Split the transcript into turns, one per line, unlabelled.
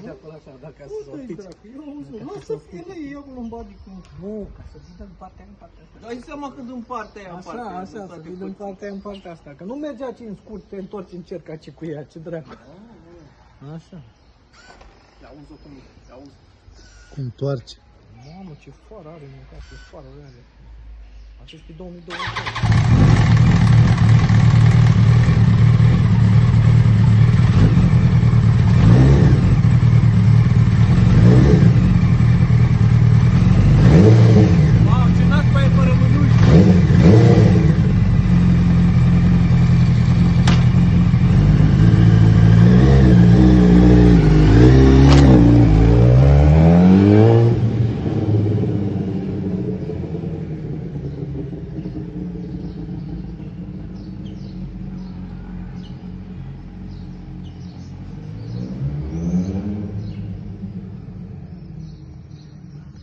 De acolo așa, dacă să o pici.
Eu auzi, lasă fie ei acolo în badi cu...
Nu, ca să vii din partea în partea asta.
Dai seama că din partea aia în partea aia.
Așa, să vii din partea în partea asta. Că nu mergea aici în scurt, te întorci în cerc aici cu ea, ce dracu. Așa.
Ia auzi-o cum e, ia auzi.
Cum toarce. Mamă, ce fară are, mâncat, ce fară are. Acest e 2022.